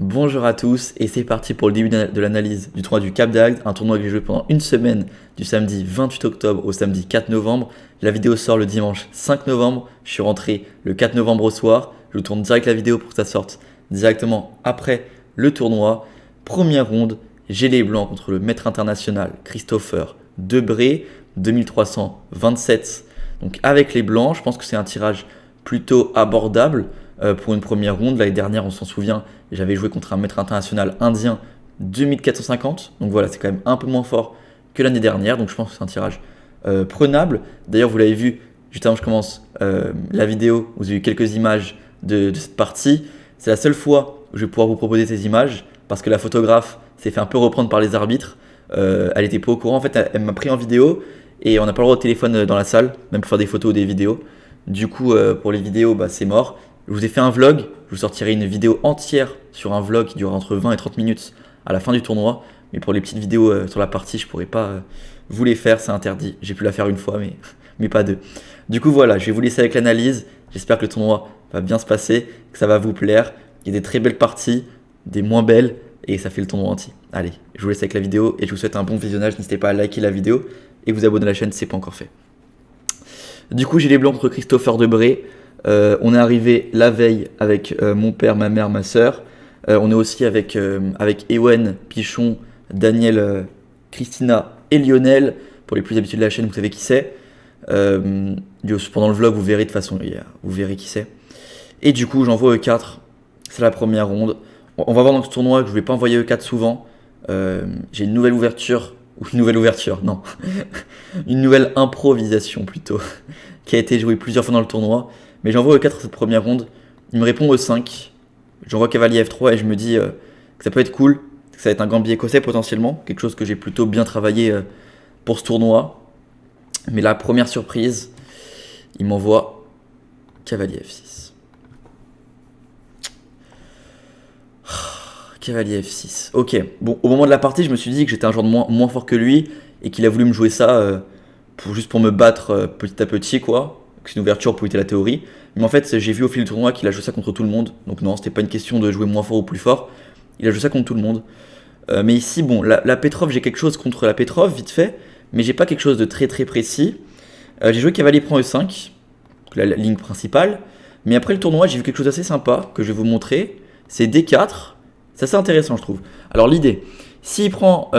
Bonjour à tous et c'est parti pour le début de l'analyse du tournoi du Cap d'Agde, un tournoi que j'ai joué pendant une semaine du samedi 28 octobre au samedi 4 novembre. La vidéo sort le dimanche 5 novembre, je suis rentré le 4 novembre au soir, je vous tourne direct la vidéo pour que ça sorte directement après le tournoi. Première ronde, j'ai les blancs contre le maître international Christopher Debré, 2327. Donc avec les blancs, je pense que c'est un tirage plutôt abordable pour une première ronde. L'année dernière, on s'en souvient, j'avais joué contre un maître international indien 2450. Donc voilà, c'est quand même un peu moins fort que l'année dernière. Donc je pense que c'est un tirage prenable. D'ailleurs, vous l'avez vu, juste avant que je commence la vidéo, vous avez eu quelques images de cette partie. C'est la seule fois où je vais pouvoir vous proposer ces images parce que la photographe s'est fait un peu reprendre par les arbitres. Elle était pas au courant. En fait, elle m'a pris en vidéo et on n'a pas le droit au téléphone dans la salle, même pour faire des photos ou des vidéos. Du coup, pour les vidéos, c'est mort. Je vous ai fait un vlog, je vous sortirai une vidéo entière sur un vlog qui durera entre 20 et 30 minutes à la fin du tournoi. Mais pour les petites vidéos sur la partie, je pourrais pas vous les faire, c'est interdit. J'ai pu la faire une fois, mais pas deux. Du coup, voilà, je vais vous laisser avec l'analyse. J'espère que le tournoi va bien se passer, que ça va vous plaire. Il y a des très belles parties, des moins belles, et ça fait le tournoi entier. Allez, je vous laisse avec la vidéo et je vous souhaite un bon visionnage. N'hésitez pas à liker la vidéo et vous abonner à la chaîne si ce n'est pas encore fait. Du coup, j'ai les blancs contre Christopher Debré. On est arrivé la veille avec mon père, ma mère, ma soeur. On est aussi avec Ewen, Pichon, Daniel, Christina et Lionel. Pour les plus habitués de la chaîne, vous savez qui c'est. Pendant le vlog, vous verrez de toute façon, vous verrez qui c'est. Et du coup, j'envoie E4. C'est la première ronde. On va voir dans ce tournoi que je ne vais pas envoyer E4 souvent. J'ai une nouvelle ouverture. Ou une nouvelle ouverture, non. Une nouvelle improvisation plutôt. Qui a été jouée plusieurs fois dans le tournoi. Mais j'envoie E4 cette première ronde. Il me répond E5. J'envoie cavalier F3 et je me dis que ça peut être cool. Que ça va être un gambier écossais potentiellement. Quelque chose que j'ai plutôt bien travaillé pour ce tournoi. Mais la première surprise, il m'envoie cavalier F6. Cavalier F6. Ok. Bon, au moment de la partie, je me suis dit que j'étais un joueur moins fort que lui. Et qu'il a voulu me jouer ça juste pour me battre petit à petit, quoi. C'est une ouverture pour éviter la théorie. Mais en fait, j'ai vu au fil du tournoi qu'il a joué ça contre tout le monde. Donc non, c'était pas une question de jouer moins fort ou plus fort. Il a joué ça contre tout le monde. Mais ici, bon, la Petrov, j'ai quelque chose contre la Petrov, vite fait. Mais j'ai pas quelque chose de très très précis. J'ai joué cavalier prend E5, la ligne principale. Mais après le tournoi, j'ai vu quelque chose d'assez sympa que je vais vous montrer. C'est D4. C'est assez intéressant, je trouve. Alors l'idée, s'il prend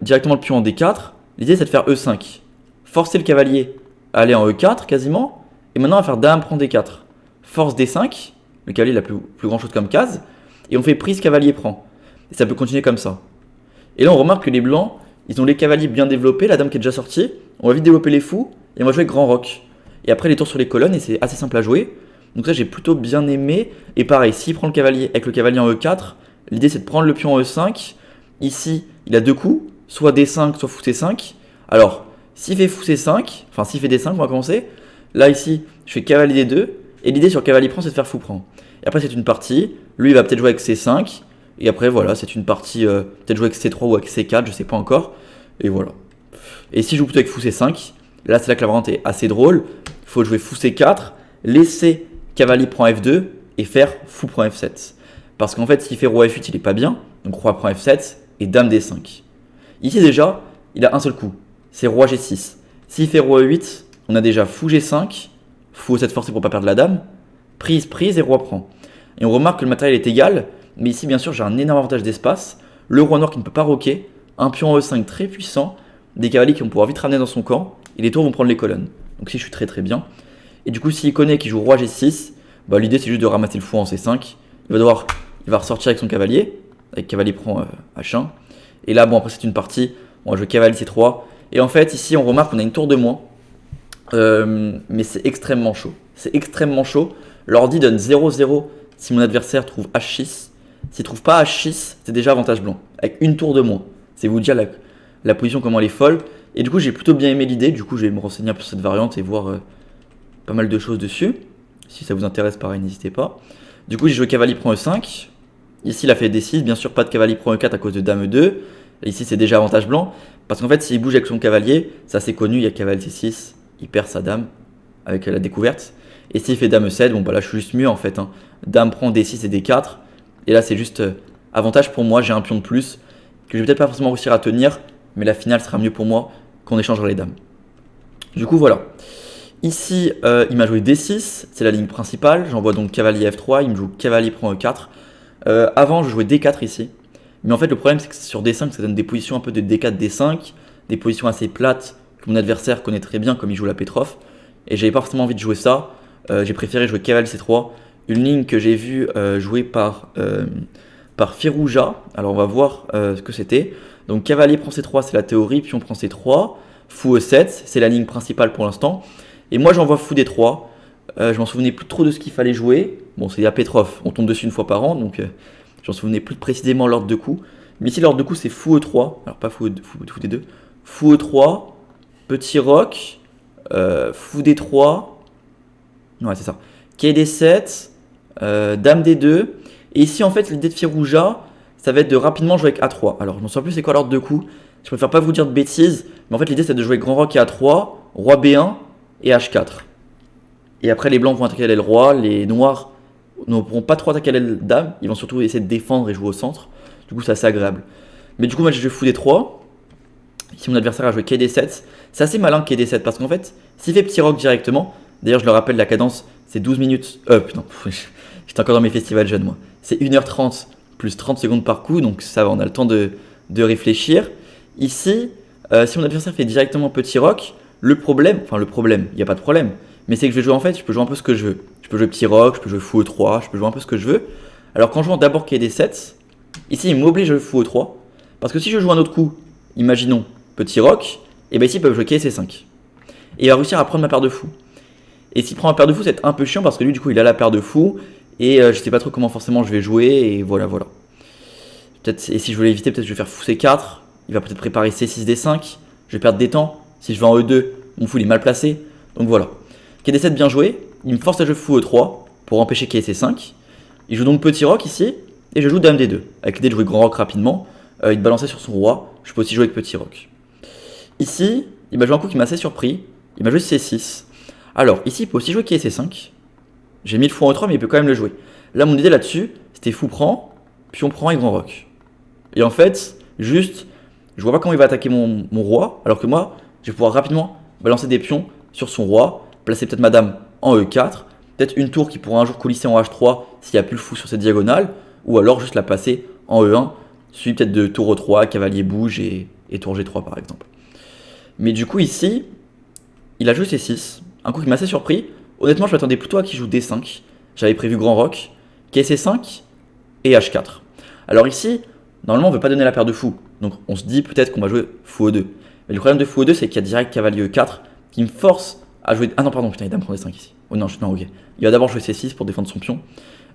directement le pion en D4, l'idée c'est de faire E5. Forcer le cavalier à aller en E4 quasiment. Et maintenant, on va faire dame prend D4. Force D5. Le cavalier n'a plus grand chose comme case. Et on fait prise cavalier prend. Et ça peut continuer comme ça. Et là, on remarque que les blancs, ils ont les cavaliers bien développés. La dame qui est déjà sortie. On va vite développer les fous. Et on va jouer grand roc. Et après, les tours sur les colonnes. Et c'est assez simple à jouer. Donc ça, j'ai plutôt bien aimé. Et pareil, s'il prend le cavalier avec le cavalier en E4, l'idée c'est de prendre le pion en E5. Ici, il a deux coups. Soit D5, soit fou C5. Alors, s'il fait fou C5, enfin s'il fait D5, on va commencer. Là, ici, je fais cavalier D2. Et l'idée sur cavalier prend, c'est de faire fou prend. Et après, c'est une partie. Lui, il va peut-être jouer avec C5. Et après, voilà, c'est une partie, peut-être jouer avec C3 ou avec C4, je sais pas encore. Et voilà. Et si je joue plutôt avec fou C5, là, c'est là que la variante est assez drôle. Il faut jouer fou C4, laisser cavalier prend F2 et faire fou prend F7. Parce qu'en fait, s'il fait roi F8, il est pas bien. Donc roi prend F7 et dame D5. Ici, déjà, il a un seul coup. C'est roi G6. S'il fait roi E8, on a déjà fou G5, fou E7 forcé pour pas perdre la dame, prise et roi prend. Et on remarque que le matériel est égal, mais ici bien sûr j'ai un énorme avantage d'espace, le roi noir qui ne peut pas roquer, un pion en E5 très puissant, des cavaliers qui vont pouvoir vite ramener dans son camp, et les tours vont prendre les colonnes. Donc ici je suis très très bien. Et du coup s'il connaît qu'il joue roi G6, l'idée c'est juste de ramasser le fou en C5, il va ressortir avec son cavalier, avec cavalier prend H1, et là bon après c'est une partie, on va jouer cavalier C3, et en fait ici on remarque qu'on a une tour de moins, mais c'est extrêmement chaud. C'est extrêmement chaud. L'ordi donne 0-0 si mon adversaire trouve H6. S'il trouve pas H6, c'est déjà avantage blanc. Avec une tour de moins. C'est vous dire la position, comment elle est folle. Et du coup, j'ai plutôt bien aimé l'idée. Du coup, je vais me renseigner un peu sur cette variante et voir pas mal de choses dessus. Si ça vous intéresse, pareil, n'hésitez pas. Du coup, j'ai joué cavalier prend E5. Ici, il a fait D6. Bien sûr, pas de cavalier prend E4 à cause de dame E2. Et ici, c'est déjà avantage blanc. Parce qu'en fait, s'il bouge avec son cavalier, c'est assez connu. Il y a cavalier C6. Il perd sa dame avec la découverte. Et s'il fait dame E7, bon bah là je suis juste mieux en fait. Dame prend D6 et D4. Et là c'est juste Avantage pour moi, j'ai un pion de plus que je vais peut-être pas forcément réussir à tenir, mais la finale sera mieux pour moi qu'on échangera les dames. Du coup, voilà. Ici, il m'a joué D6, c'est la ligne principale. J'envoie donc cavalier F3, il me joue cavalier prend E4. Avant, je jouais D4 ici. Mais en fait, le problème, c'est que sur D5, ça donne des positions un peu de D4, D5, des positions assez plates que mon adversaire connaît très bien, comme il joue la Petrov. Et j'avais pas forcément envie de jouer ça. J'ai préféré jouer cavalier C3, une ligne que j'ai vue jouée par Firouja. Alors, on va voir ce que c'était. Donc, cavalier prend C3, c'est la théorie, pion prend C3, fou E7, c'est la ligne principale pour l'instant. Et moi, j'envoie fou D3. Je m'en souvenais plus trop de ce qu'il fallait jouer. Bon, c'est la Petrov, on tombe dessus une fois par an, donc j'en souvenais plus précisément l'ordre de coup. Mais ici, l'ordre de coup, c'est fou E3. Alors, pas fou D2. Fou E3, petit roc, fou D3. Ouais, c'est ça. Quai D7, dame D2. Et ici, en fait, l'idée de Firouja, ça va être de rapidement jouer avec A3. Alors, je ne sais plus c'est quoi l'ordre de coup. Je préfère pas vous dire de bêtises. Mais en fait, l'idée, c'est de jouer grand roc et A3, roi B1 et H4. Et après, les blancs vont attaquer l'aile roi, les noirs ne pourront pas trop attaquer l'aile dame, ils vont surtout essayer de défendre et jouer au centre. Du coup, c'est assez agréable. Mais du coup, moi, j'ai joué fou D3. Ici, mon adversaire a joué quai D7. C'est assez malin quai D7 parce qu'en fait, s'il fait petit roc directement, d'ailleurs, je le rappelle, la cadence, c'est 12 minutes. Putain, j'étais encore dans mes festivals jeunes, moi. C'est 1h30 plus 30 secondes par coup, donc ça va, on a le temps de réfléchir. Ici, si mon adversaire fait directement petit roc, le problème, il n'y a pas de problème, mais c'est que je peux jouer un peu ce que je veux. Je peux jouer petit roc, je peux jouer fou E3, je peux jouer un peu ce que je veux. Alors quand je joue d'abord quai D7, ici il m'oblige à jouer fou E3, parce que si je joue un autre coup, imaginons petit roc, et bien ici ils peuvent jouer quai C5. Et il va réussir à prendre ma paire de fou. Et s'il prend ma paire de fou, c'est un peu chiant parce que lui du coup il a la paire de fou, et je sais pas trop comment forcément je vais jouer, et voilà. Peut-être, et si je veux l'éviter, peut-être je vais faire fou C4, il va peut-être préparer C6 D5, je vais perdre des temps. Si je vais en E2, mon fou il est mal placé. Donc voilà. Quai D7 bien joué. Il me force à jouer fou E3 pour empêcher quai C5. Il joue donc petit roc ici. Et je joue dame D2. Avec l'idée de jouer grand roc rapidement. Il te balançait sur son roi. Je peux aussi jouer avec petit roc. Ici, il m'a joué un coup qui m'a assez surpris. Il m'a joué C6. Alors ici, il peut aussi jouer quai C5. J'ai mis le fou en E3, mais il peut quand même le jouer. Là, mon idée là-dessus, c'était fou prend, pion prend et grand roc. Et en fait, juste, je vois pas comment il va attaquer mon roi. Alors que moi, je vais pouvoir rapidement balancer des pions sur son roi, placer peut-être ma dame en E4, peut-être une tour qui pourra un jour coulisser en H3 s'il n'y a plus le fou sur cette diagonale, ou alors juste la passer en E1, suivi peut-être de tour E3, cavalier bouge et tour G3 par exemple. Mais du coup ici, il a joué C6, un coup qui m'a assez surpris. Honnêtement, je m'attendais plutôt à qu'il joue D5, j'avais prévu grand roc, quai C5 et H4. Alors ici, normalement on ne veut pas donner la paire de fou, donc on se dit peut-être qu'on va jouer fou E2. Mais le problème de fou E2, c'est qu'il y a direct cavalier E4 qui me force à jouer. Ah non, pardon, putain, il dame prend D5 ici. Oh non, ok. Il va d'abord jouer C6 pour défendre son pion.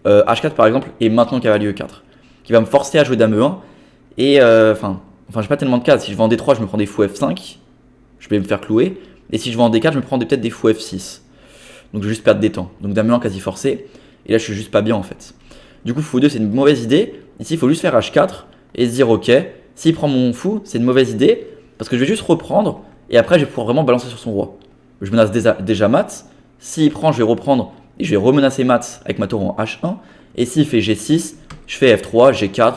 H4 par exemple, et maintenant cavalier E4. Qui va me forcer à jouer dame E1. Et enfin, j'ai pas tellement de cas. Si je vais en D3, je me prends des fous F5. Je vais me faire clouer. Et si je vais en D4, je me prends peut-être des fous F6. Donc je vais juste perdre des temps. Donc dame E1 quasi forcé. Et là, je suis juste pas bien en fait. Du coup, fou E2, c'est une mauvaise idée. Ici, il faut juste faire H4 et se dire ok, s'il prend mon fou, c'est une mauvaise idée. Parce que je vais juste reprendre. Et après, je vais pouvoir vraiment balancer sur son roi. Je menace déjà mat. S'il prend, je vais reprendre et je vais remenacer mat avec ma tour en H1. Et s'il fait G6, je fais F3, G4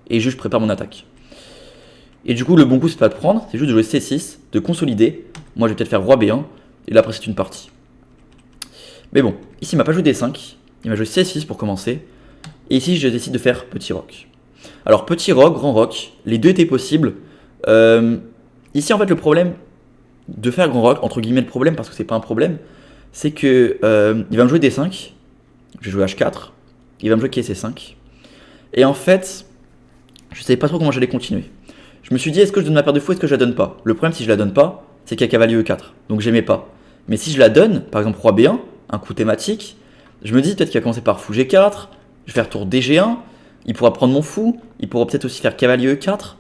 et juste je prépare mon attaque. Et du coup, le bon coup, c'est pas de prendre, c'est juste de jouer C6, de consolider. Moi, je vais peut-être faire roi B1 et là, après, c'est une partie. Mais bon, ici, il m'a pas joué D5, il m'a joué C6 pour commencer. Et ici, je décide de faire petit roc. Alors, petit roc, grand roc, les deux étaient possibles. Ici, en fait, le problème de faire grand roc, entre guillemets le problème, parce que c'est pas un problème, c'est que il va me jouer D5, je vais jouer H4, il va me jouer quai C5, et en fait, je savais pas trop comment j'allais continuer. Je me suis dit, est-ce que je donne ma paire de fou, est-ce que je la donne pas? Le problème, si je la donne pas, c'est qu'il y a cavalier E4, donc j'aimais pas. Mais si je la donne, par exemple roi B1, un coup thématique, je me dis peut-être qu'il va commencer par fou G4, je vais faire tour DG1, il pourra prendre mon fou, il pourra peut-être aussi faire cavalier E4.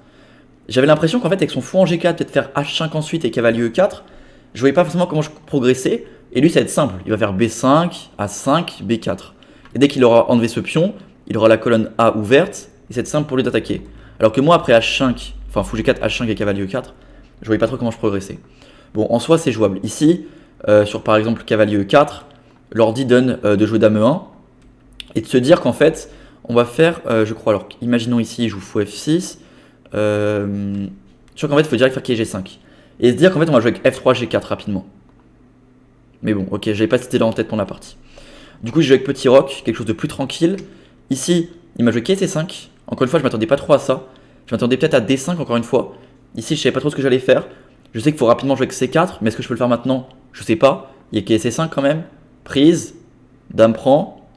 J'avais l'impression qu'en fait, avec son fou en G4, peut-être faire H5 ensuite et cavalier E4, je voyais pas forcément comment je progressais. Et lui, ça va être simple. Il va faire B5, A5, B4. Et dès qu'il aura enlevé ce pion, il aura la colonne A ouverte. Et c'est simple pour lui d'attaquer. Alors que moi, après H5, enfin fou G4, H5 et cavalier E4, je voyais pas trop comment je progressais. Bon, en soi, c'est jouable. Ici, sur par exemple cavalier E4, l'ordi donne de jouer dame E1 et de se dire qu'en fait, on va faire, je crois, alors imaginons ici, il joue fou F6. Je crois qu'en fait, il faut direct faire G5. Et se dire qu'en fait, on va jouer avec F3, G4 rapidement. Mais bon, ok, j'avais pas cette idée là en tête pour la partie. Du coup, je joue avec petit roc, quelque chose de plus tranquille. Ici, il m'a joué C5. Encore une fois, je m'attendais pas trop à ça. Je m'attendais peut-être à D5 encore une fois. Ici, je savais pas trop ce que j'allais faire. Je sais qu'il faut rapidement jouer avec C4, mais est-ce que je peux le faire maintenant? Je sais pas. Il y a C5 quand même. Prise. Dame prend.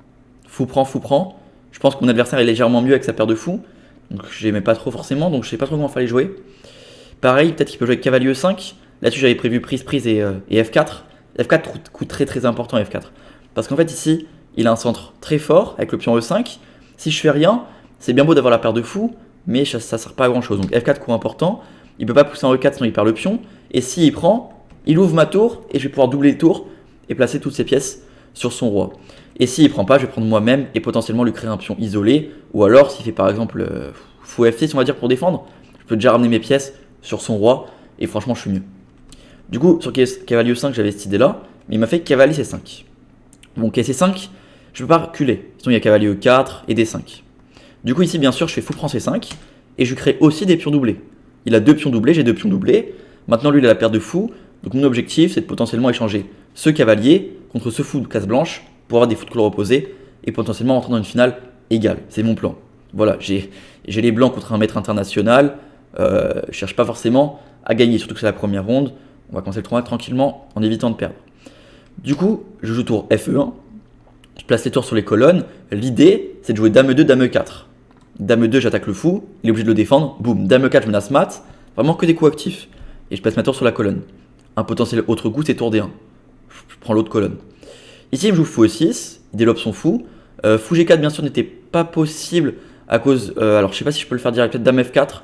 Fou prend, fou prend. Je pense que mon adversaire est légèrement mieux avec sa paire de fous. Donc j'aimais pas trop forcément, donc je sais pas trop comment il fallait jouer. Pareil, peut-être qu'il peut jouer avec cavalier E5. Là-dessus, j'avais prévu prise, prise et F4. F4 coûte très très important F4. Parce qu'en fait ici, il a un centre très fort avec le pion E5. Si je fais rien, c'est bien beau d'avoir la paire de fous, mais ça sert pas à grand chose. Donc F4 coût important. Il peut pas pousser en E4 sinon il perd le pion. Et s'il prend, il ouvre ma tour et je vais pouvoir doubler le tour et placer toutes ses pièces sur son roi. Et s'il prend pas, je vais prendre moi-même et potentiellement lui créer un pion isolé. Ou alors s'il fait par exemple fou F6 on va dire pour défendre, je peux déjà ramener mes pièces sur son roi et franchement je suis mieux. Du coup sur cavalier E5 j'avais cette idée là, mais il m'a fait cavalier C5. Bon C5, je peux pas reculer, sinon il y a cavalier E4 et D5. Du coup ici bien sûr je fais fou prend C5 et je lui crée aussi des pions doublés. Il a deux pions doublés, j'ai deux pions doublés. Maintenant lui il a la paire de fous, donc mon objectif c'est de potentiellement échanger ce cavalier contre ce fou de case blanche pour avoir des fous de couleur opposée et potentiellement rentrer dans une finale égale. C'est mon plan. Voilà, j'ai les blancs contre un maître international. Je cherche pas forcément à gagner, surtout que c'est la première ronde. On va commencer le tournoi tranquillement en évitant de perdre. Du coup, je joue tour FE1. Je place les tours sur les colonnes. L'idée, c'est de jouer Dame 2, Dame 4. Dame 2, j'attaque le fou. Il est obligé de le défendre. Boum, Dame 4, je menace mat. Vraiment que des coups actifs. Et je place ma tour sur la colonne. Un potentiel autre coup, c'est tour D1. Je prends l'autre colonne. Ici, il me joue fou E6. Il développe son fou. Fou G4, bien sûr, n'était pas possible à cause. Alors, je sais pas si je peux le faire direct. Peut-être Dame F4.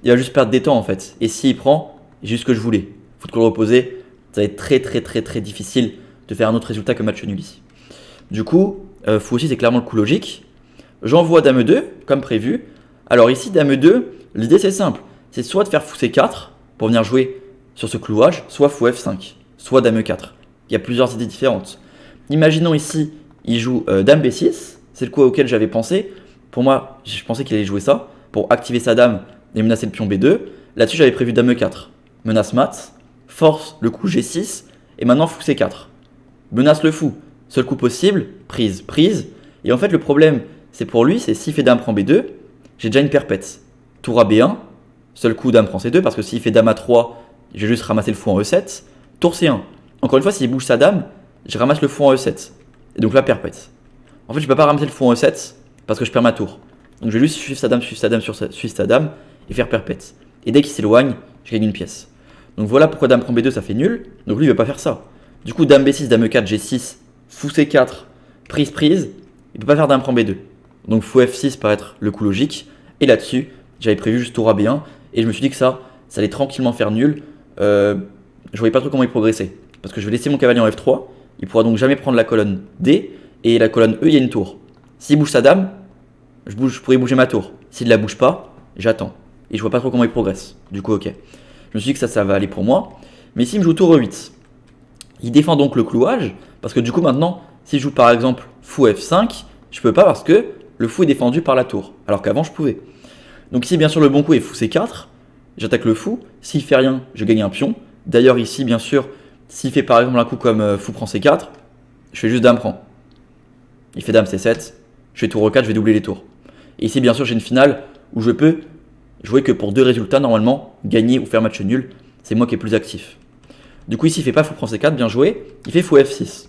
Il va juste perdre des temps en fait. Et s'il prend, j'ai juste ce que je voulais. Fou de couleur opposée, ça va être très difficile de faire un autre résultat que match nul ici. Du coup, fou aussi c'est clairement le coup logique. J'envoie Dame 2 comme prévu. Alors ici, Dame 2, l'idée c'est simple. C'est soit de faire fou C4 pour venir jouer sur ce clouage, soit fou F5, soit Dame 4. Il y a plusieurs idées différentes. Imaginons ici, il joue Dame B6. C'est le coup auquel j'avais pensé. Pour moi, je pensais qu'il allait jouer ça pour activer sa dame et menacer le pion B2. Là-dessus, j'avais prévu Dame E4. Menace mat, force le coup G6, et maintenant fou C4. Menace le fou. Seul coup possible, prise, prise. Et en fait, le problème, c'est pour lui, c'est s'il fait Dame prend B2, j'ai déjà une perpète. Tour à B1, seul coup Dame prend C2, parce que s'il fait Dame A3, je vais juste ramasser le fou en E7. Tour C1. Encore une fois, s'il bouge sa dame, je ramasse le fou en E7. Et donc là, perpète. En fait, je ne peux pas ramasser le fou en E7, parce que je perds ma tour. Donc je vais juste suivre sa dame, suivre sa dame, et faire perpète. Et dès qu'il s'éloigne, je gagne une pièce. Donc voilà pourquoi Dame prend B2 ça fait nul. Donc lui il ne veut pas faire ça. Du coup Dame B6, Dame E4, G6, fou C4, prise prise. Il ne peut pas faire Dame prend B2. Donc fou F6 paraît être le coup logique. Et là-dessus, j'avais prévu juste tour A B1. Et je me suis dit que ça allait tranquillement faire nul. Je voyais pas trop comment il progressait. Parce que je vais laisser mon cavalier en F3. Il pourra donc jamais prendre la colonne D. Et la colonne E, il y a une tour. S'il bouge sa dame, je pourrais bouger ma tour. S'il ne la bouge pas, j'attends. Et je vois pas trop comment il progresse. Du coup, ok. Je me suis dit que ça va aller pour moi. Mais ici, il me joue tour E8. Il défend donc le clouage. Parce que du coup, maintenant, si je joue par exemple fou F5, je peux pas parce que le fou est défendu par la tour. Alors qu'avant, je pouvais. Donc ici, bien sûr, le bon coup est fou C4. J'attaque le fou. S'il fait rien, je gagne un pion. D'ailleurs, ici, bien sûr, s'il fait par exemple un coup comme fou prend C4, je fais juste Dame prend. Il fait Dame C7. Je fais tour E4, je vais doubler les tours. Et ici, bien sûr, j'ai une finale où je peux jouer que pour deux résultats, normalement, gagner ou faire match nul. C'est moi qui est plus actif. Du coup, ici, il fait pas fou prend C4, bien joué. Il fait fou F6.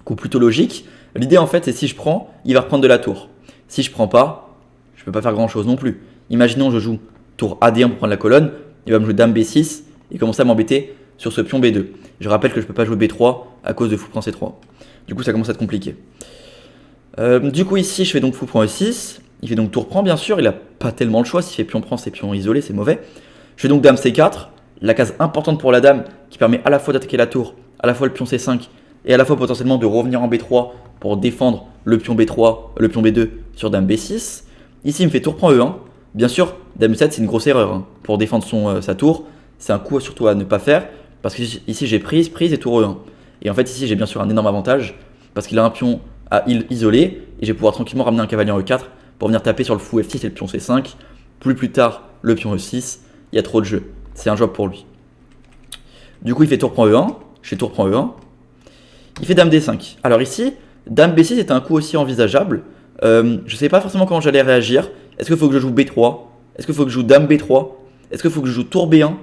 Coup plutôt logique. L'idée, en fait, c'est si je prends, il va reprendre de la tour. Si je prends pas, je peux pas faire grand chose non plus. Imaginons, je joue tour AD1 pour prendre la colonne. Il va me jouer Dame B6 et commencer à m'embêter sur ce pion B2. Je rappelle que je peux pas jouer B3 à cause de fou prend C3. Du coup, ça commence à être compliqué. Du coup, ici, je fais donc fou prend E6. Il fait donc tour prend, bien sûr. Il n'a pas tellement le choix. S'il fait pion prend, c'est pion isolé, c'est mauvais. Je fais donc Dame C4. La case importante pour la dame qui permet à la fois d'attaquer la tour, à la fois le pion C5 et à la fois potentiellement de revenir en B3 pour défendre le pion B3, le pion B2 sur Dame B6. Ici, il me fait tour prend E1. Bien sûr, Dame E7, c'est une grosse erreur pour défendre sa tour. C'est un coup surtout à ne pas faire parce que ici, j'ai prise et tour E1. Et en fait, ici, j'ai bien sûr un énorme avantage parce qu'il a un pion à isolé et je vais pouvoir tranquillement ramener un cavalier en E4 pour venir taper sur le fou F6 et le pion C5. Plus tard, le pion E6. Il y a trop de jeu. C'est un job pour lui. Du coup, il fait tour prend E1. Je fais tour prend E1. Il fait dame D5. Alors ici, dame B6 est un coup aussi envisageable. Je ne sais pas forcément comment j'allais réagir. Est-ce qu'il faut que je joue B3? Est-ce qu'il faut que je joue dame B3? Est-ce qu'il faut que je joue tour B1?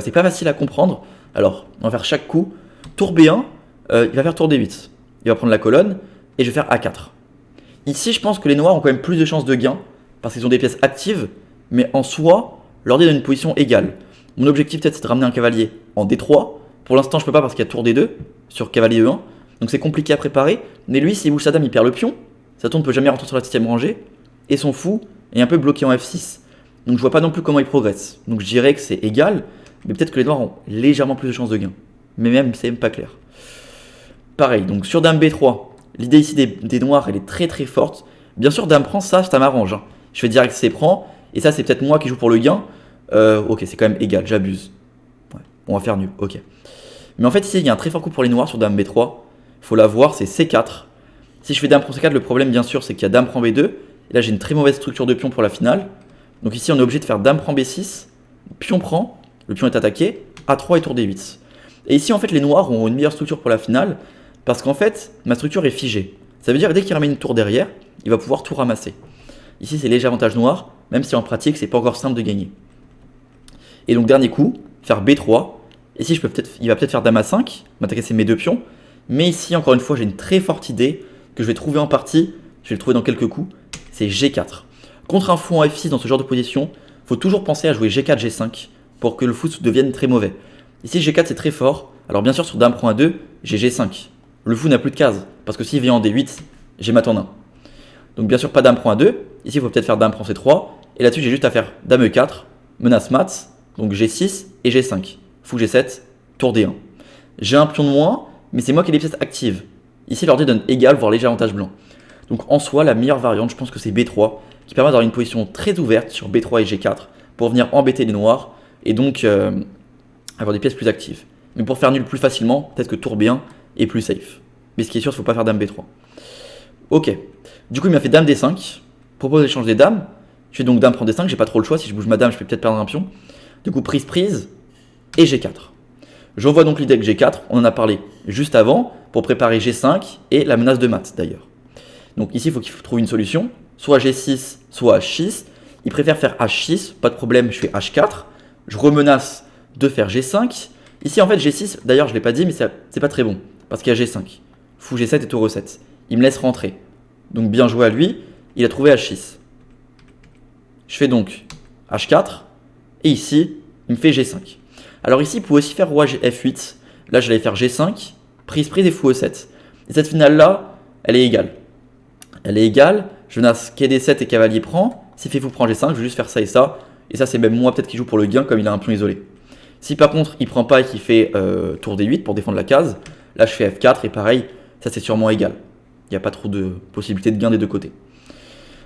C'est pas facile à comprendre. Alors, on va faire chaque coup. Tour B1, il va faire tour D8. Il va prendre la colonne et je vais faire A4. Ici, je pense que les noirs ont quand même plus de chances de gain parce qu'ils ont des pièces actives, mais en soi, leur donne une position égale. Mon objectif peut-être c'est de ramener un cavalier en D3. Pour l'instant, je peux pas parce qu'il y a tour D2 sur cavalier E1. Donc c'est compliqué à préparer. Mais lui, s'il bouge sa dame, il perd le pion. Sa tour ne peut jamais rentrer sur la 7ème rangée. Et son fou est un peu bloqué en F6. Donc je vois pas non plus comment il progresse. Donc je dirais que c'est égal. Mais peut-être que les noirs ont légèrement plus de chances de gain. Mais même, c'est même pas clair. Pareil, donc sur dame B3, l'idée ici des noirs, elle est très très forte. Bien sûr, dame prend, ça m'arrange. Hein. Je fais direct C prend. Et ça, c'est peut-être moi qui joue pour le gain. Ok, c'est quand même égal, j'abuse. Ouais, on va faire nul, ok. Mais en fait, ici, il y a un très fort coup pour les noirs sur dame B3. Il faut la voir, c'est C4. Si je fais dame prend C4, le problème, bien sûr, c'est qu'il y a dame prend B2. Et là, j'ai une très mauvaise structure de pion pour la finale. Donc ici, on est obligé de faire dame prend B6. Pion prend, le pion est attaqué. A3 et tour D8. Et ici, en fait, les noirs ont une meilleure structure pour la finale. Parce qu'en fait, ma structure est figée. Ça veut dire que dès qu'il ramène une tour derrière, il va pouvoir tout ramasser. Ici, c'est léger avantage noir, même si en pratique, c'est pas encore simple de gagner. Et donc, dernier coup, faire B3. Et ici, il va peut-être faire dame A5, m'attaquer mes deux pions. Mais ici, encore une fois, j'ai une très forte idée que je vais trouver en partie. Je vais le trouver dans quelques coups. C'est G4. Contre un fou en F6 dans ce genre de position, il faut toujours penser à jouer G4, G5 pour que le fou devienne très mauvais. Ici, G4, c'est très fort. Alors, bien sûr, sur dame prend A2, j'ai G5. Le fou n'a plus de cases, parce que s'il vient en D8, j'ai mat en 1. Donc bien sûr, pas dame prend A2. Ici, il faut peut-être faire dame prend C3. Et là-dessus, j'ai juste à faire dame E4, menace mat, donc G6 et G5. Fou G7, tour D1. J'ai un pion de moins, mais c'est moi qui ai les pièces actives. Ici, l'ordi donne égal, voire léger avantage blanc. Donc en soi, la meilleure variante, je pense que c'est B3, qui permet d'avoir une position très ouverte sur B3 et G4, pour venir embêter les noirs, et donc avoir des pièces plus actives. Mais pour faire nul plus facilement, peut-être que tour B1 est plus safe. Mais ce qui est sûr, il ne faut pas faire dame B3. Ok. Du coup, il m'a fait dame D5. Propose l'échange des dames. Je fais donc dame prend D5. J'ai pas trop le choix. Si je bouge ma dame, je peux peut-être perdre un pion. Du coup, prise. Et G4. J'envoie donc l'idée avec G4. On en a parlé juste avant pour préparer G5 et la menace de mat d'ailleurs. Donc ici, il faut qu'il trouve une solution. Soit G6, soit H6. Il préfère faire H6. Pas de problème, je fais H4. Je remenace de faire G5. Ici, en fait, G6, d'ailleurs, je ne l'ai pas dit, mais c'est pas très bon. Parce qu'il y a G5. Fou G7 et tour E7. Il me laisse rentrer. Donc bien joué à lui. Il a trouvé H6. Je fais donc H4. Et ici, il me fait G5. Alors ici, il pouvait aussi faire roi F8. Là, j'allais faire G5. Prise et fou E7. Et cette finale-là, elle est égale. Elle est égale. Je menace quai D7 et cavalier prend. S'il fait fou prend G5, je vais juste faire ça et ça. Et ça, c'est même moi peut-être qui joue pour le gain comme il a un pion isolé. Si par contre, il prend pas et qu'il fait tour D8 pour défendre la case, là, je fais F4 et pareil, ça c'est sûrement égal. Il n'y a pas trop de possibilité de gain des deux côtés.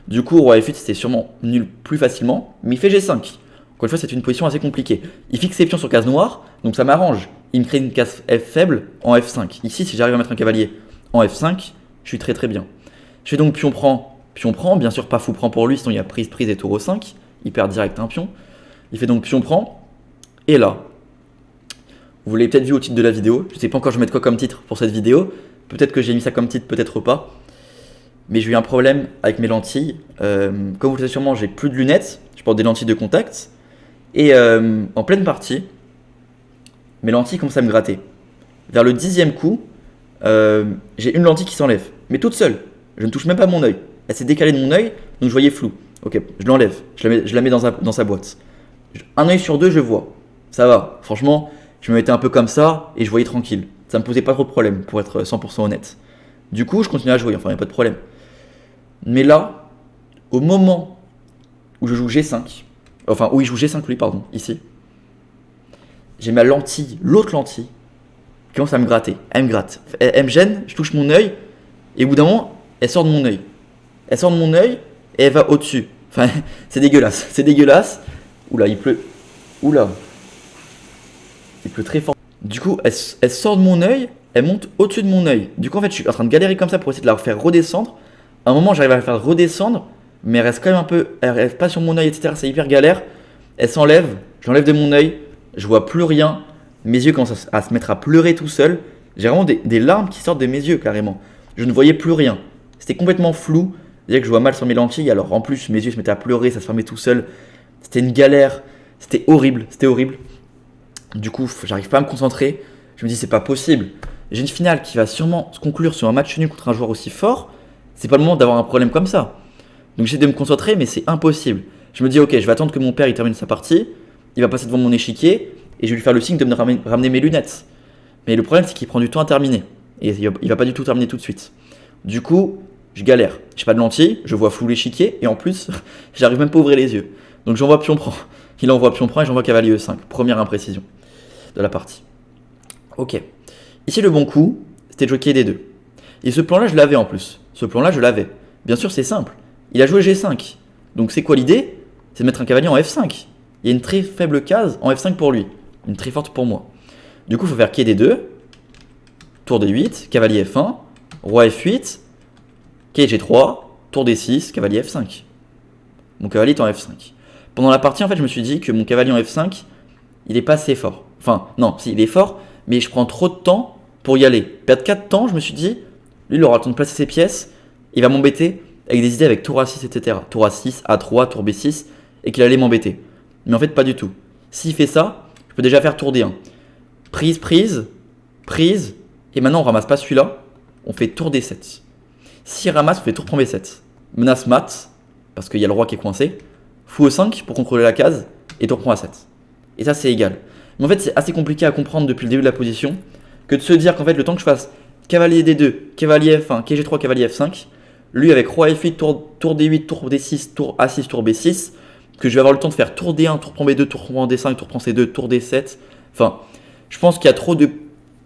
Du coup, roi F8, c'était sûrement nul plus facilement, mais il fait G5. Encore une fois, c'est une position assez compliquée. Il fixe ses pions sur case noire, donc ça m'arrange. Il me crée une case F faible en F5. Ici, si j'arrive à mettre un cavalier en F5, je suis très très bien. Je fais donc pion prend, bien sûr pas fou prend pour lui, sinon il y a prise et tour E5. Il perd direct un pion. Il fait donc pion prend, et là, vous l'avez peut-être vu au titre de la vidéo. Je ne sais pas encore je vais mettre quoi comme titre pour cette vidéo. Peut-être que j'ai mis ça comme titre, peut-être pas. Mais j'ai eu un problème avec mes lentilles. Comme vous le savez sûrement, j'ai plus de lunettes. Je porte des lentilles de contact. Et en pleine partie, mes lentilles commencent à me gratter. Vers le 10e coup, j'ai une lentille qui s'enlève. Mais toute seule. Je ne touche même pas mon œil. Elle s'est décalée de mon œil, donc je voyais flou. Ok, je l'enlève. Je la mets dans sa boîte. Un œil sur deux, je vois. Ça va. Franchement, je me mettais un peu comme ça et je voyais tranquille. Ça me posait pas trop de problème, pour être 100% honnête. Du coup, je continue à jouer, enfin, il n'y a pas de problème. Mais là, au moment où je joue G5, enfin, où il joue G5 lui, pardon, ici, j'ai ma lentille, l'autre lentille, qui commence à me gratter. Elle me gratte. Elle me gêne, je touche mon œil, et au bout d'un moment, elle sort de mon œil. Elle sort de mon œil et elle va au-dessus. Enfin, c'est dégueulasse. C'est dégueulasse. Oula, il pleut. Oula. Il pleut très fort. Du coup, elle sort de mon œil, elle monte au-dessus de mon œil. Du coup, en fait, je suis en train de galérer comme ça pour essayer de la faire redescendre. À un moment, j'arrive à la faire redescendre. mais elle reste quand même un peu. Elle reste pas sur mon œil, etc. C'est hyper galère. Elle s'enlève, je l'enlève de mon œil, je vois plus rien. Mes yeux commencent à se mettre à pleurer tout seul. J'ai vraiment des larmes qui sortent de mes yeux carrément. Je ne voyais plus rien. C'était complètement flou. C'est-à-dire que je vois mal sur mes lentilles. Alors en plus, mes yeux se mettaient à pleurer, ça se fermait tout seul. C'était une galère. C'était horrible. C'était horrible. Du coup, j'arrive pas à me concentrer. Je me dis, c'est pas possible. J'ai une finale qui va sûrement se conclure sur un match nul contre un joueur aussi fort. C'est pas le moment d'avoir un problème comme ça. Donc j'essaie de me concentrer, mais c'est impossible. Je me dis, ok, je vais attendre que mon père il termine sa partie. Il va passer devant mon échiquier et je vais lui faire le signe de me ramener mes lunettes. Mais le problème, c'est qu'il prend du temps à terminer. Et il va pas du tout terminer tout de suite. Du coup, je galère. J'ai pas de lentilles, je vois flou l'échiquier et en plus, j'arrive même pas à ouvrir les yeux. Donc j'envoie pion prend. Il envoie pion prend et j'envoie cavalier E5. Première imprécision de la partie. Ok. Ici, le bon coup, c'était jockey D2. Et ce plan-là, je l'avais en plus. Ce plan-là, je l'avais. Bien sûr, c'est simple. Il a joué G5. Donc c'est quoi l'idée? C'est de mettre un cavalier en F5. Il y a une très faible case en F5 pour lui. Une très forte pour moi. Du coup, il faut faire quai D2. Tour D8. Cavalier F1. Roi F8. Quai G3. Tour D6. Cavalier F5. Mon cavalier est en F5. Pendant la partie, en fait, je me suis dit que mon cavalier en F5, il est pas assez fort. Enfin, non, si, il est fort, mais je prends trop de temps pour y aller. Perdre 4 temps, je me suis dit, lui, il aura le temps de placer ses pièces. Il va m'embêter avec des idées avec tour A6, etc. Tour A6, A3, tour B6, et qu'il allait m'embêter. Mais en fait, pas du tout. S'il fait ça, je peux déjà faire tour D1. Prise, prise, prise, et maintenant on ramasse pas celui-là, on fait tour D7. S'il ramasse, on fait tour prend B7. Menace mat, parce qu'il y a le roi qui est coincé. Fou E5 pour contrôler la case, et tour prend A7. Et ça, c'est égal. Mais en fait, c'est assez compliqué à comprendre depuis le début de la position, que de se dire qu'en fait, le temps que je fasse cavalier D2, cavalier F1, quai G3, cavalier F5, lui avec roi F8, tour D8, tour D6, tour A6, tour B6, que je vais avoir le temps de faire tour D1, tour prend B2, tour prend D5, tour prend C2, tour D7. Enfin, je pense qu'il y a trop de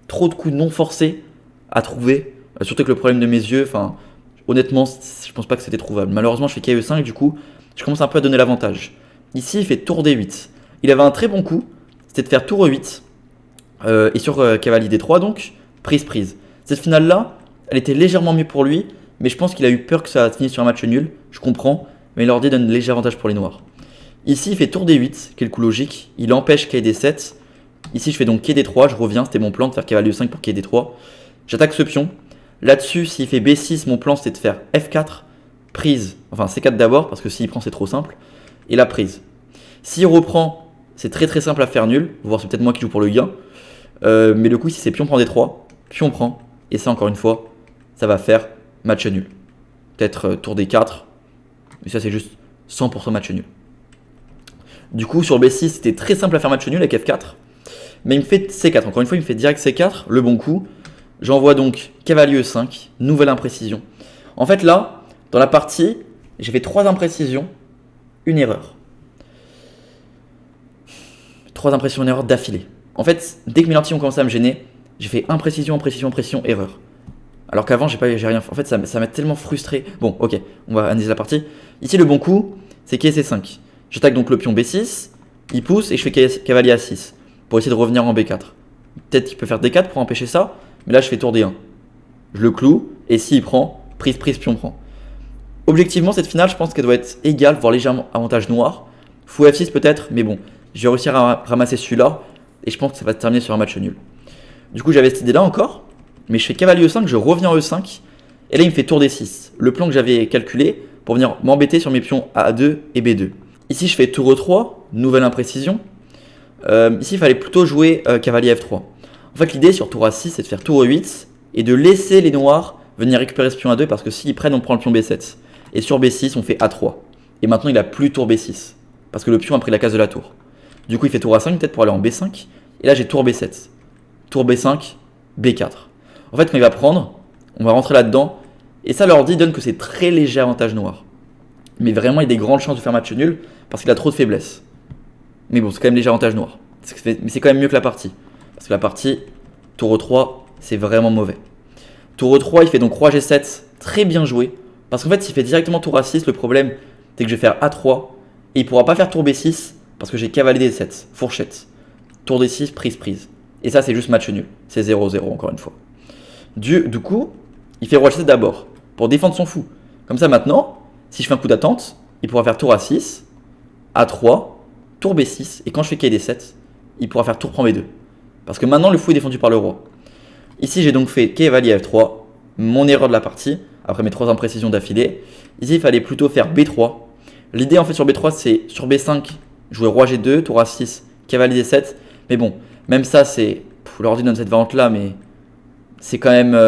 coups non forcés à trouver, surtout que le problème de mes yeux, enfin, honnêtement, je pense pas que c'était trouvable. Malheureusement, je fais KE5, du coup, je commence un peu à donner l'avantage. Ici, il fait tour D8. Il avait un très bon coup, c'était de faire tour E8, et sur cavalier D3, donc, prise, prise. Cette finale-là, elle était légèrement mieux pour lui, mais je pense qu'il a eu peur que ça finisse sur un match nul, je comprends, mais l'ordi donne un léger avantage pour les noirs. Ici, il fait tour D8, qui est le coup logique, il empêche quai D7. Ici, je fais donc quai D3, je reviens, c'était mon plan de faire cavalier E5 pour quai D3. J'attaque ce pion. Là-dessus, s'il fait B6, mon plan c'était de faire F4, prise, enfin C4 d'abord, parce que s'il prend, c'est trop simple, et la prise. S'il reprend, c'est très très simple à faire nul, voire c'est peut-être moi qui joue pour le gain. Mais le coup, ici, c'est pion prend D3, pion prend, et ça, encore une fois, ça va faire match nul. Peut-être tour D4, mais ça, c'est juste 100% match nul. Du coup, sur B6, c'était très simple à faire match nul avec F4. Mais il me fait C4. Encore une fois, il me fait direct C4, le bon coup. J'envoie donc cavalier E5, nouvelle imprécision. En fait, là, dans la partie, j'ai fait 3 imprécisions, une erreur. 3 imprécisions, une erreur d'affilée. En fait, dès que mes lentilles ont commencé à me gêner, j'ai fait imprécision, imprécision, imprécision, erreur. Alors qu'avant, j'ai rien fait. En fait, ça m'a tellement frustré. Bon, ok, on va analyser la partie. Ici, le bon coup, c'est quai C5. J'attaque donc le pion B6, il pousse et je fais cavalier A6 pour essayer de revenir en B4. Peut-être qu'il peut faire D4 pour empêcher ça, mais là je fais tour D1. Je le cloue et s'il prend, prise, prise, pion prend. Objectivement, cette finale, je pense qu'elle doit être égale, voire légèrement avantage noir. Fou F6 peut-être, mais bon, je vais réussir à ramasser celui-là et je pense que ça va se terminer sur un match nul. Du coup, j'avais cette idée-là encore, mais je fais cavalier E5, je reviens en E5 et là il me fait tour D6. Le plan que j'avais calculé pour venir m'embêter sur mes pions A2 et B2. Ici, je fais tour E3, nouvelle imprécision. Ici, il fallait plutôt jouer cavalier F3. En fait, l'idée sur tour A6, c'est de faire tour E8 et de laisser les noirs venir récupérer ce pion A2 parce que s'ils prennent, on prend le pion B7. Et sur B6, on fait A3. Et maintenant, il a plus tour B6 parce que le pion a pris la case de la tour. Du coup, il fait tour A5 peut-être pour aller en B5. Et là, j'ai tour B7. Tour B5, B4. En fait, quand il va prendre, on va rentrer là-dedans. Et ça, l'ordi donne que c'est très léger avantage noir. Mais vraiment, il y a des grandes chances de faire match nul parce qu'il a trop de faiblesses. Mais bon, c'est quand même léger avantage noir. Mais c'est quand même mieux que la partie. Parce que la partie, tour E3, c'est vraiment mauvais. Tour E3, il fait donc roi G7, très bien joué. Parce qu'en fait, s'il fait directement tour A6, le problème, c'est que je vais faire A3. Et il ne pourra pas faire tour B6 parce que j'ai cavalier D7, fourchette. Tour D6, prise, prise. Et ça, c'est juste match nul. C'est 0-0 encore une fois. Du coup, il fait roi G7 d'abord pour défendre son fou. Comme ça, maintenant, Si je fais un coup d'attente, il pourra faire tour A6, A3, tour B6, et quand je fais quai D7, il pourra faire tour prend B2. Parce que maintenant le fou est défendu par le roi. Ici j'ai donc fait cavalier F3, mon erreur de la partie, après mes 3 imprécisions d'affilée. Ici il fallait plutôt faire B3. L'idée en fait sur B3 c'est sur B5, jouer roi G2, tour A6, cavalier D7. Mais bon, même ça c'est... L'ordi donne cette variante là, mais c'est quand même...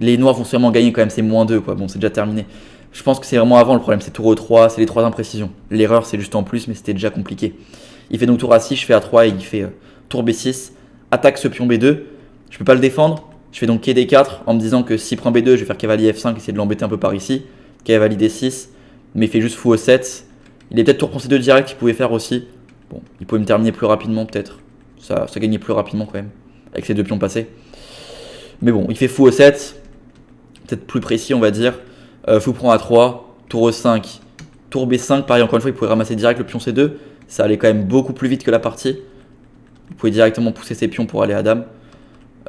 les noirs vont sûrement gagner quand même, c'est -2 quoi, bon c'est déjà terminé. Je pense que c'est vraiment avant le problème, c'est tour E3, c'est les 3 imprécisions. L'erreur c'est juste en plus, mais c'était déjà compliqué. Il fait donc tour A6, je fais A3 et il fait tour B6, attaque ce pion B2. Je peux pas le défendre, je fais donc quai D4 en me disant que si prend B2, je vais faire cavalier F5, essayer de l'embêter un peu par ici. Cavalier D6, mais il fait juste fou E7. Il est peut-être tour prend C2 direct qu'il pouvait faire aussi. Bon, il pouvait me terminer plus rapidement peut-être. Ça gagnait plus rapidement quand même, avec ces 2 pions passés. Mais bon, il fait fou E7, peut-être plus précis on va dire. Fou prend A3, tour E5, tour B5, pareil encore une fois il pouvait ramasser direct le pion C2. Ça allait quand même beaucoup plus vite que la partie. Il pouvait directement pousser ses pions pour aller à dame.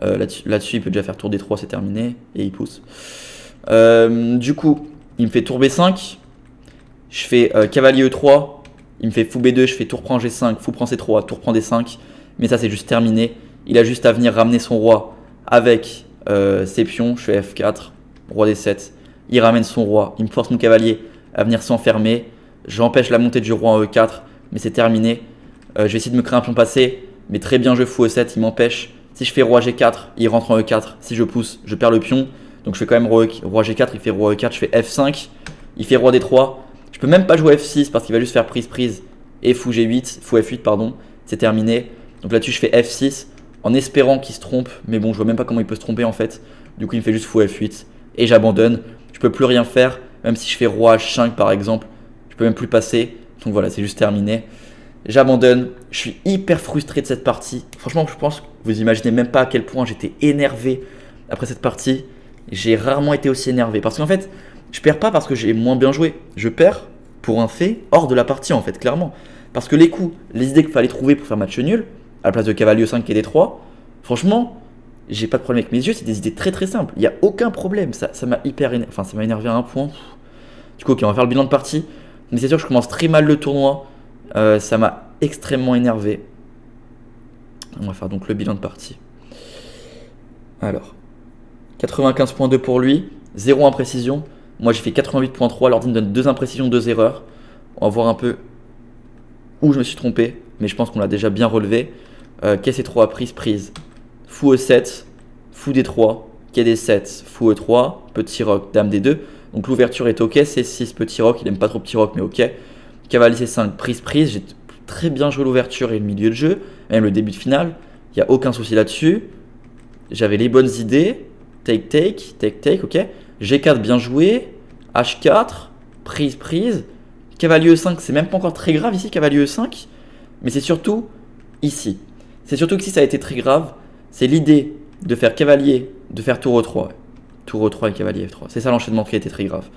Là-dessus il peut déjà faire tour D3, c'est terminé, et il pousse. Du coup, il me fait tour B5, je fais cavalier E3, il me fait fou B2, je fais tour prend G5, fou prend C3, tour prend D5. Mais ça c'est juste terminé. Il a juste à venir ramener son roi avec ses pions. Je fais F4, roi D7. Il ramène son roi, il me force mon cavalier à venir s'enfermer. J'empêche la montée du roi en E4, mais c'est terminé. Je vais essayer de me créer un pion passé, mais très bien je fou E7, il m'empêche. Si je fais roi G4, il rentre en E4. Si je pousse, je perds le pion. Donc je fais quand même roi G4, il fait roi E4, je fais F5. Il fait roi D3. Je peux même pas jouer F6 parce qu'il va juste faire prise et fou G8, fou F8 pardon. C'est terminé. Donc là-dessus je fais F6 en espérant qu'il se trompe. Mais bon, je vois même pas comment il peut se tromper en fait. Du coup il me fait juste fou F8 et j'abandonne. Je peux plus rien faire, même si je fais roi H5 par exemple. Je peux même plus passer. Donc voilà, c'est juste terminé. J'abandonne. Je suis hyper frustré de cette partie. Franchement, je pense que vous imaginez même pas à quel point j'étais énervé après cette partie. J'ai rarement été aussi énervé. Parce qu'en fait, je perds pas parce que j'ai moins bien joué. Je perds pour un fait hors de la partie en fait, clairement. Parce que les coups, les idées qu'il fallait trouver pour faire match nul, à la place de cavalier 5 et D3, franchement, j'ai pas de problème avec mes yeux, c'est des idées très très simples. Il n'y a aucun problème. Ça m'a hyper énervé. Enfin, ça m'a énervé à un point. Du coup, ok, on va faire le bilan de partie. Mais c'est sûr que je commence très mal le tournoi. Ça m'a extrêmement énervé. On va faire donc le bilan de partie. Alors, 95.2 pour lui, 0 imprécision. Moi j'ai fait 88.3, l'ordi me donne 2 imprécisions, 2 erreurs. On va voir un peu où je me suis trompé, mais je pense qu'on l'a déjà bien relevé. Quai C3, prise. Fou E7, fou D3, quai D7, fou E3, petit roc, dame D2. Donc l'ouverture est ok, C6, petit roc, il aime pas trop petit roc, mais ok. Cavalier C5, prise. J'ai très bien joué l'ouverture et le milieu de jeu, même le début de finale. Il n'y a aucun souci là-dessus. J'avais les bonnes idées. Take, ok. G4 bien joué. H4, prise. Cavalier E5, c'est même pas encore très grave ici, cavalier E5. Mais c'est surtout ici. C'est surtout que si ça a été très grave, c'est l'idée de faire cavalier, de faire tour E3. Ouais. Tour E3 et cavalier F3. C'est ça l'enchaînement qui a été très grave.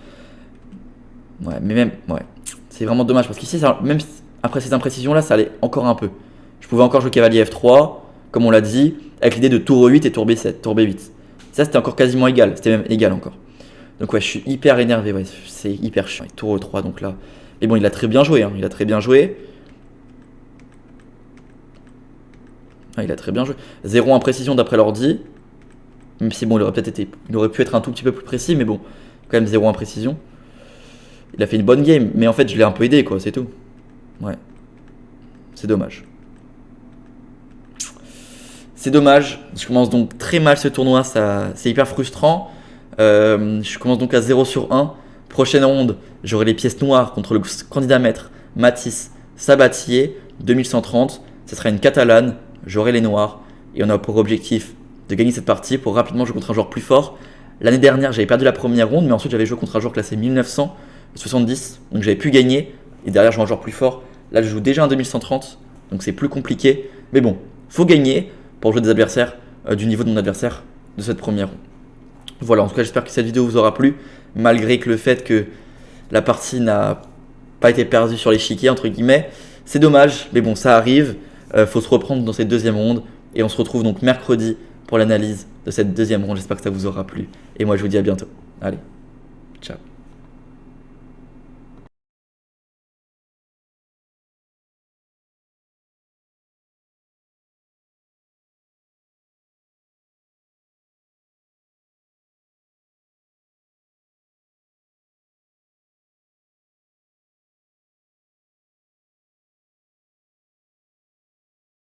Ouais, mais même, ouais. C'est vraiment dommage parce qu'ici, même après ces imprécisions-là, ça allait encore un peu. Je pouvais encore jouer cavalier F3, comme on l'a dit, avec l'idée de tour E8 et tour B7, tour B8. Ça, c'était encore quasiment égal. C'était même égal encore. Donc ouais, je suis hyper énervé. Ouais, c'est hyper chiant. Tour E3, donc là. Mais bon, il a très bien joué. Il a très bien joué. Ah, il a très bien joué. 0 imprécision d'après l'ordi. Même si bon, il aurait pu être un tout petit peu plus précis, mais bon, quand même 0 imprécision. Il a fait une bonne game, mais en fait, je l'ai un peu aidé, quoi, c'est tout. Ouais. C'est dommage. C'est dommage. Je commence donc très mal ce tournoi, c'est hyper frustrant. Je commence donc à 0 sur 1. Prochaine ronde, j'aurai les pièces noires contre le candidat maître Mathis Sabatier, 2130. Ce sera une catalane, j'aurai les noirs. Et on a pour objectif de gagner cette partie pour rapidement jouer contre un joueur plus fort. L'année dernière, j'avais perdu la première ronde, mais ensuite j'avais joué contre un joueur classé 1970. Donc j'avais pu gagner. Et derrière, je joue un joueur plus fort. Là, je joue déjà un 2130. Donc c'est plus compliqué. Mais bon, faut gagner pour jouer des adversaires du niveau de mon adversaire de cette première ronde. Voilà, en tout cas, j'espère que cette vidéo vous aura plu. Malgré que le fait que la partie n'a pas été perdue sur l'échiquier, entre guillemets. C'est dommage, mais bon, ça arrive. Faut se reprendre dans cette deuxième ronde. Et on se retrouve donc mercredi pour l'analyse de cette deuxième ronde. J'espère que ça vous aura plu. Et moi, je vous dis à bientôt. Allez. Ciao.